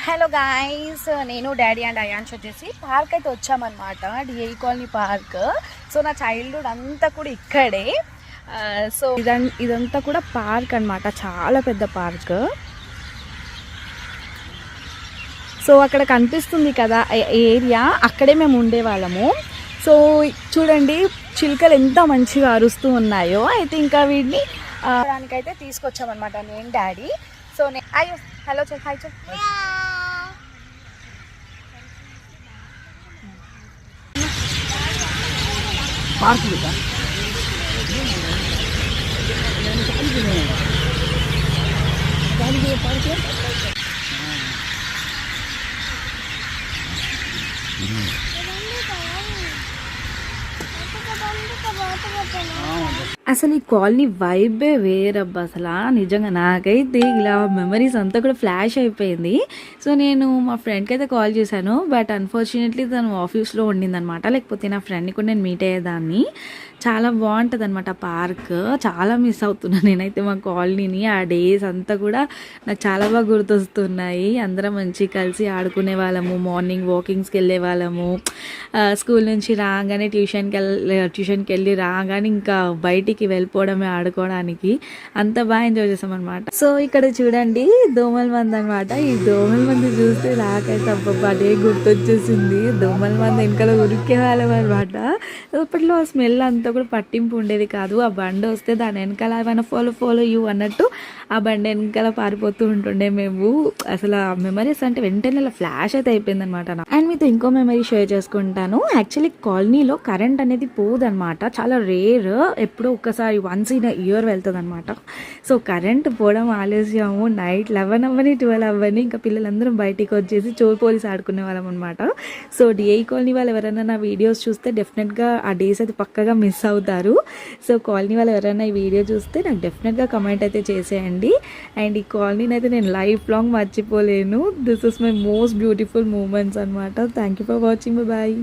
Hello guys, నేను daddy and ions వచ్చేసి park అయితే వచ్చామన్నమాట. DI colony park. సో నా చైల్డ్హుడ్ అంతా కూడా ఇక్కడే. సో ఇదంతా కూడా పార్క్ అన్నమాట, చాలా పెద్ద పార్క్. సో అక్కడ కనిపిస్తుంది కదా ఏరియా, అక్కడే మేము ఉండేవాళ్ళము. సో చూడండి చిలుకలు ఎంత మంచిగా అరుస్తూ ఉన్నాయో. అయితే ఇంకా వీడిని దానికైతే తీసుకొచ్చామన్నమాట నేను డాడీ. సో అయ్యో హలో చెల్ హాయ్ చెల్. పార్క్ అసలు ఈ కాలనీ వైబే వేరబ్బా. అసలు నిజంగా నాకైతే ఇలా మెమరీస్ అంతా కూడా ఫ్లాష్ అయిపోయింది. సో నేను మా ఫ్రెండ్కి అయితే కాల్ చేశాను, బట్ అన్ఫార్చునేట్లీ తను ఆఫీస్లో ఉండిందనమాట. లేకపోతే నా ఫ్రెండ్ని కూడా నేను మీట్ అయ్యేదాన్ని. చాలా బాగుంటుంది అనమాట పార్క్. చాలా మిస్ అవుతున్నాను నేనైతే మా కాలనీని. ఆ డేస్ అంతా కూడా నాకు చాలా బాగా గుర్తొస్తున్నాయి. అందరం మంచి కలిసి ఆడుకునే వాళ్ళము, మార్నింగ్ వాకింగ్స్కి వెళ్ళే వాళ్ళము, స్కూల్ నుంచి రాగానే ట్యూషన్కి వెళ్ళి రాగానే ఇంకా బయటికి వెళ్ళిపోవడమే ఆడుకోవడానికి. అంత బాగా ఎంజాయ్ చేసాం అనమాట. సో ఇక్కడ చూడండి దోమల మంది అనమాట. ఈ దోమల మంది చూస్తే నాకైతే అబ్బబ్బా అదే గుర్తొచ్చేసింది. దోమల మంది వెనకాల ఉరికే వాళ్ళం అనమాట. అప్పట్లో ఆ స్మెల్ అంతా కూడా పట్టింపు ఉండేది కాదు. ఆ బండి వస్తే దాని వెనకాల ఏమైనా ఫాలో యూ అన్నట్టు ఆ బండి వెనకాల పారిపోతూ ఉంటుండే మేము. అసలు ఆ మెమరీస్ అంటే వెంటనే ఫ్లాష్ అయితే అయిపోయింది అనమాట. అండ్ మీతో ఇంకో మెమరీ షేర్ చేసుకుంటాను. యాక్చువల్లీ కాలనీలో కరెంట్ అనేది పోదనమాట, చాలా రేర్. ఎప్పుడో ఒక్కసారి వన్స్ ఇన్ ఇయర్ వెళ్తుంది అనమాట. సో కరెంట్ పోవడం ఆలస్యము, నైట్ 11 అవ్వని 12 అవ్వని ఇంకా పిల్లలందరం బయటికి వచ్చేసి చోర్ పోలీస్ ఆడుకునే వాళ్ళం అనమాట. సో డిఐ కాలనీ వాళ్ళు ఎవరైనా నా వీడియోస్ చూస్తే డెఫినెట్గా ఆ డేస్ అయితే పక్కగా మిస్ అవుతారు. సో కాలనీ వాళ్ళు ఎవరైనా ఈ వీడియో చూస్తే నాకు డెఫినెట్గా కమెంట్ అయితే చేసేయండి. అండ్ ఈ కాలనీని అయితే నేను లైఫ్ లాంగ్ మర్చిపోలేను. This is my most beautiful moments అనమాట. Thank you for watching. Bye.